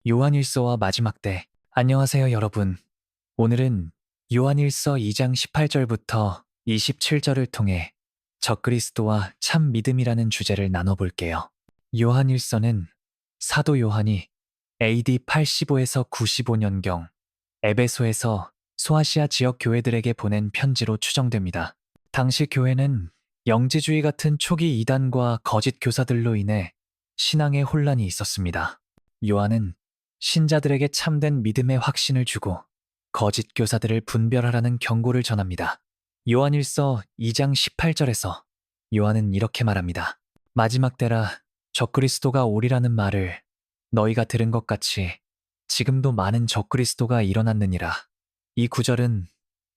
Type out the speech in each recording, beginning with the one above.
요한일서와 마지막 때. 안녕하세요, 여러분. 오늘은 요한일서 2장 18절부터 27절을 통해 적그리스도와 참 믿음이라는 주제를 나눠볼게요. 요한일서는 사도 요한이 AD 85에서 95년경 에베소에서 소아시아 지역 교회들에게 보낸 편지로 추정됩니다. 당시 교회는 영지주의 같은 초기 이단과 거짓 교사들로 인해 신앙의 혼란이 있었습니다. 요한은 신자들에게 참된 믿음의 확신을 주고 거짓 교사들을 분별하라는 경고를 전합니다. 요한일서 2장 18절에서 요한은 이렇게 말합니다. 마지막 때라 적그리스도가 오리라는 말을 너희가 들은 것 같이 지금도 많은 적그리스도가 일어났느니라. 이 구절은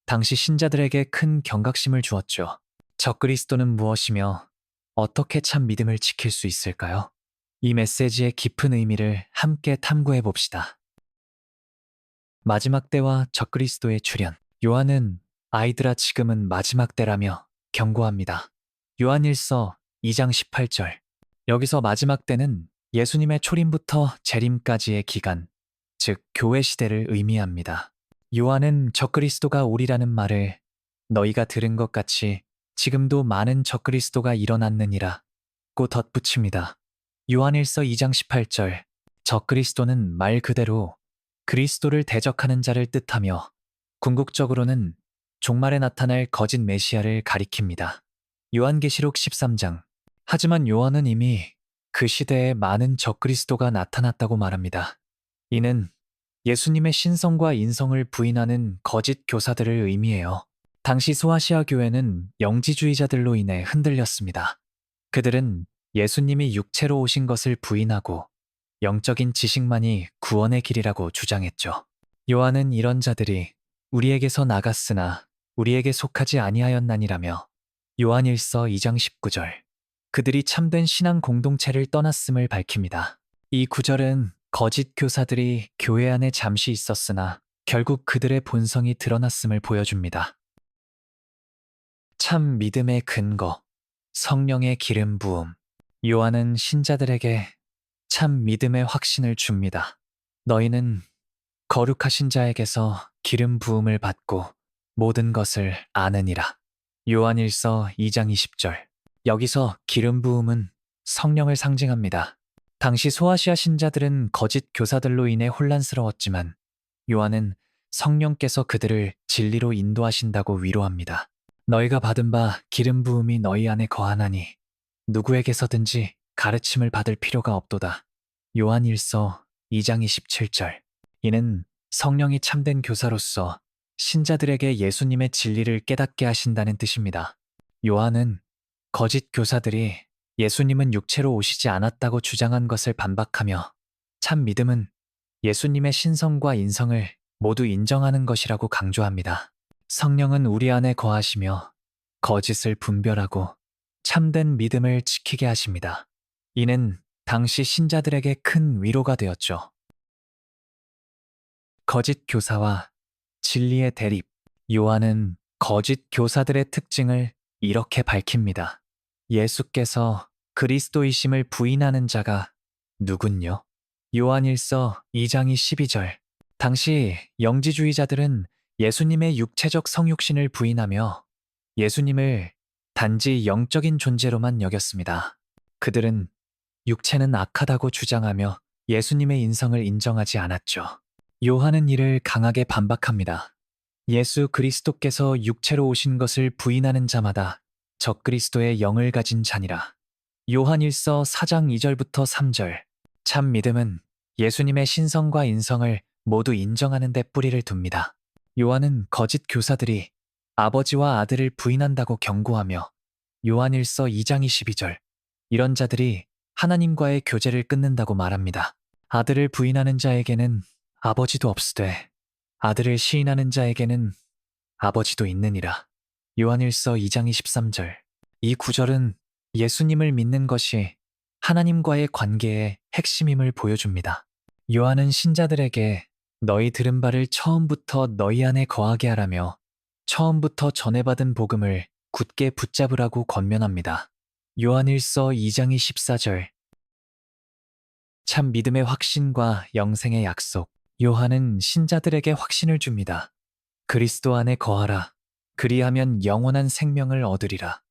당시 신자들에게 큰 경각심을 주었죠. 적그리스도는 무엇이며 어떻게 참 믿음을 지킬 수 있을까요? 이 메시지의 깊은 의미를 함께 탐구해 봅시다. 마지막 때와 적그리스도의 출현. 요한은 아이들아 지금은 마지막 때라며 경고합니다. 요한일서 2장 18절. 여기서 마지막 때는 예수님의 초림부터 재림까지의 기간, 즉 교회 시대를 의미합니다. 요한은 적그리스도가 오리라는 말을 너희가 들은 것 같이 지금도 많은 적그리스도가 일어났느니라 고 덧붙입니다. 요한일서 2장 18절. 적그리스도는 말 그대로 그리스도를 대적하는 자를 뜻하며 궁극적으로는 종말에 나타날 거짓 메시아를 가리킵니다. 요한계시록 13장. 하지만 요한은 이미 그 시대에 많은 적그리스도가 나타났다고 말합니다. 이는 예수님의 신성과 인성을 부인하는 거짓 교사들을 의미해요. 당시 소아시아 교회는 영지주의자들로 인해 흔들렸습니다. 그들은 예수님이 육체로 오신 것을 부인하고 영적인 지식만이 구원의 길이라고 주장했죠. 요한은 이런 자들이 우리에게서 나갔으나 우리에게 속하지 아니하였나니라며 요한일서 2장 19절. 그들이 참된 신앙 공동체를 떠났음을 밝힙니다. 이 구절은 거짓 교사들이 교회 안에 잠시 있었으나 결국 그들의 본성이 드러났음을 보여줍니다. 참 믿음의 근거, 성령의 기름 부음. 요한은 신자들에게 참 믿음의 확신을 줍니다. 너희는 거룩하신 자에게서 기름 부음을 받고 모든 것을 아느니라. 요한일서 2장 20절. 여기서 기름 부음은 성령을 상징합니다. 당시 소아시아 신자들은 거짓 교사들로 인해 혼란스러웠지만 요한은 성령께서 그들을 진리로 인도하신다고 위로합니다. 너희가 받은 바 기름 부음이 너희 안에 거하나니 누구에게서든지 가르침을 받을 필요가 없도다. 요한일서 2장 27절. 이는 성령이 참된 교사로서 신자들에게 예수님의 진리를 깨닫게 하신다는 뜻입니다. 요한은 거짓 교사들이 예수님은 육체로 오시지 않았다고 주장한 것을 반박하며 참 믿음은 예수님의 신성과 인성을 모두 인정하는 것이라고 강조합니다. 성령은 우리 안에 거하시며 거짓을 분별하고 참된 믿음을 지키게 하십니다. 이는 당시 신자들에게 큰 위로가 되었죠. 거짓 교사와 진리의 대립. 요한은 거짓 교사들의 특징을 이렇게 밝힙니다. 예수께서 그리스도이심을 부인하는 자가 누군요? 요한일서 2장이 12절. 당시 영지주의자들은 예수님의 육체적 성육신을 부인하며 예수님을 단지 영적인 존재로만 여겼습니다. 그들은 육체는 악하다고 주장하며 예수님의 인성을 인정하지 않았죠. 요한은 이를 강하게 반박합니다. 예수 그리스도께서 육체로 오신 것을 부인하는 자마다 적그리스도의 영을 가진 자니라. 요한일서 4장 2절부터 3절. 참 믿음은 예수님의 신성과 인성을 모두 인정하는 데 뿌리를 둡니다. 요한은 거짓 교사들이 아버지와 아들을 부인한다고 경고하며 요한일서 2장 22절. 이런 자들이 하나님과의 교제를 끊는다고 말합니다. 아들을 부인하는 자에게는 아버지도 없으되 아들을 시인하는 자에게는 아버지도 있느니라. 요한일서 2장 23절. 이 구절은 예수님을 믿는 것이 하나님과의 관계의 핵심임을 보여줍니다. 요한은 신자들에게 너희 들은 바를 처음부터 너희 안에 거하게 하라며 처음부터 전해받은 복음을 굳게 붙잡으라고 권면합니다. 요한일서 2장 24절. 참 믿음의 확신과 영생의 약속. 요한은 신자들에게 확신을 줍니다. 그리스도 안에 거하라. 그리하면 영원한 생명을 얻으리라.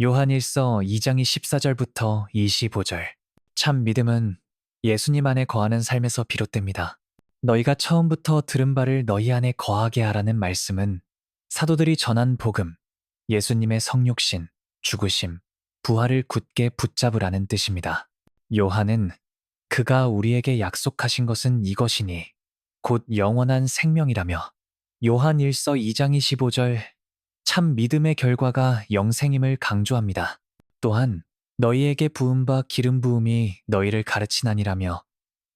요한 1서 2장이 14절부터 25절. 참 믿음은 예수님 안에 거하는 삶에서 비롯됩니다. 너희가 처음부터 들은 바를 너희 안에 거하게 하라는 말씀은 사도들이 전한 복음, 예수님의 성육신, 죽으심, 부활을 굳게 붙잡으라는 뜻입니다. 요한은 그가 우리에게 약속하신 것은 이것이니 곧 영원한 생명이라며 요한 1서 2장 25절 참 믿음의 결과가 영생임을 강조합니다. 또한 너희에게 부음 바 기름 부음이 너희를 가르치나니라며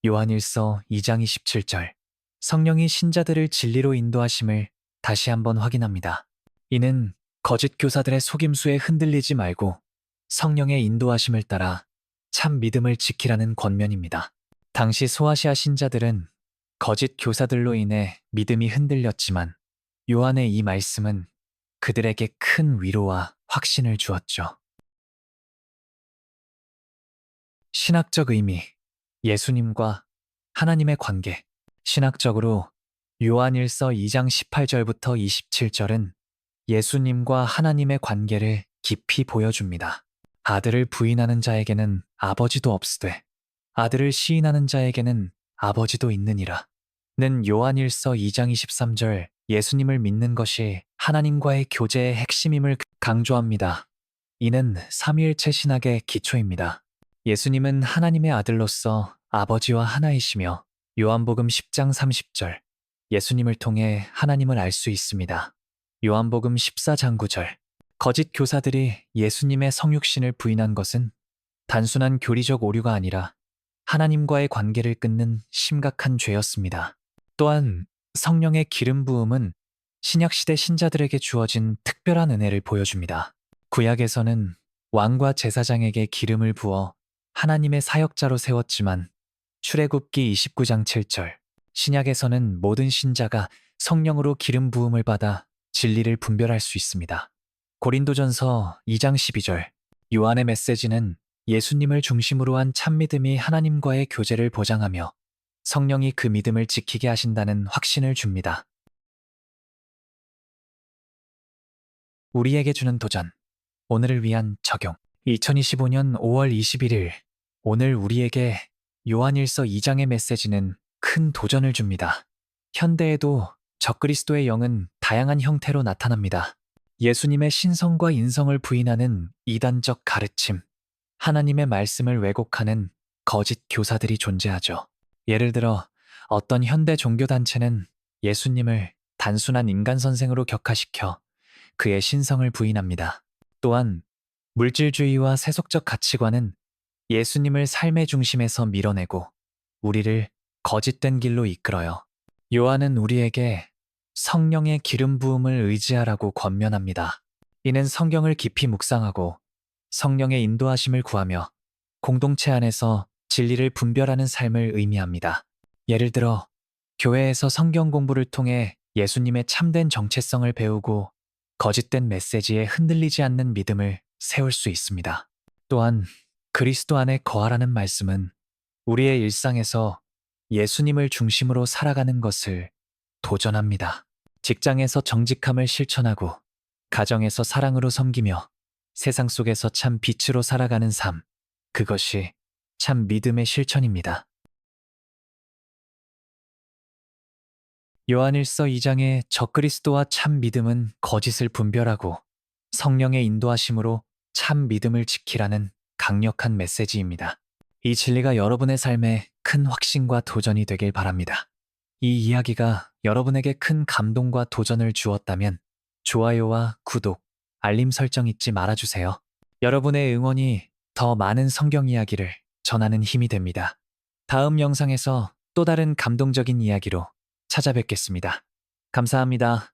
요한 1서 2장 27절 성령이 신자들을 진리로 인도하심을 다시 한번 확인합니다. 이는 거짓 교사들의 속임수에 흔들리지 말고 성령의 인도하심을 따라 참 믿음을 지키라는 권면입니다. 당시 소아시아 신자들은 거짓 교사들로 인해 믿음이 흔들렸지만 요한의 이 말씀은 그들에게 큰 위로와 확신을 주었죠. 신학적 의미, 예수님과 하나님의 관계. 신학적으로 요한 1서 2장 18절부터 27절은 예수님과 하나님의 관계를 깊이 보여줍니다. 아들을 부인하는 자에게는 아버지도 없으되 아들을 시인하는 자에게는 아버지도 있느니라. 는 요한 1서 2장 23절 예수님을 믿는 것이 하나님과의 교제의 핵심임을 강조합니다. 이는 삼위일체 신학의 기초입니다. 예수님은 하나님의 아들로서 아버지와 하나이시며 요한복음 10장 30절 예수님을 통해 하나님을 알 수 있습니다. 요한복음 14장 9절 거짓 교사들이 예수님의 성육신을 부인한 것은 단순한 교리적 오류가 아니라 하나님과의 관계를 끊는 심각한 죄였습니다. 또한 성령의 기름 부음은 신약시대 신자들에게 주어진 특별한 은혜를 보여줍니다. 구약에서는 왕과 제사장에게 기름을 부어 하나님의 사역자로 세웠지만 출애굽기 29장 7절 신약에서는 모든 신자가 성령으로 기름 부음을 받아 진리를 분별할 수 있습니다. 고린도전서 2장 12절 요한의 메시지는 예수님을 중심으로 한 참믿음이 하나님과의 교제를 보장하며 성령이 그 믿음을 지키게 하신다는 확신을 줍니다. 우리에게 주는 도전, 오늘을 위한 적용. 2025년 5월 21일, 오늘 우리에게 요한일서 2장의 메시지는 큰 도전을 줍니다. 현대에도 적그리스도의 영은 다양한 형태로 나타납니다. 예수님의 신성과 인성을 부인하는 이단적 가르침, 하나님의 말씀을 왜곡하는 거짓 교사들이 존재하죠. 예를 들어 어떤 현대 종교단체는 예수님을 단순한 인간 선생으로 격하시켜 그의 신성을 부인합니다. 또한 물질주의와 세속적 가치관은 예수님을 삶의 중심에서 밀어내고 우리를 거짓된 길로 이끌어요. 요한은 우리에게 성령의 기름 부음을 의지하라고 권면합니다. 이는 성경을 깊이 묵상하고 성령의 인도하심을 구하며 공동체 안에서 진리를 분별하는 삶을 의미합니다. 예를 들어 교회에서 성경 공부를 통해 예수님의 참된 정체성을 배우고 거짓된 메시지에 흔들리지 않는 믿음을 세울 수 있습니다. 또한 그리스도 안에 거하라는 말씀은 우리의 일상에서 예수님을 중심으로 살아가는 것을 도전합니다. 직장에서 정직함을 실천하고 가정에서 사랑으로 섬기며 세상 속에서 참 빛으로 살아가는 삶, 그것이 참 믿음의 실천입니다. 요한일서 2장의 적그리스도와 참 믿음은 거짓을 분별하고 성령의 인도하심으로 참 믿음을 지키라는 강력한 메시지입니다. 이 진리가 여러분의 삶에 큰 확신과 도전이 되길 바랍니다. 이 이야기가 여러분에게 큰 감동과 도전을 주었다면 좋아요와 구독, 알림 설정 잊지 말아주세요. 여러분의 응원이 더 많은 성경 이야기를 전하는 힘이 됩니다. 다음 영상에서 또 다른 감동적인 이야기로 찾아뵙겠습니다. 감사합니다.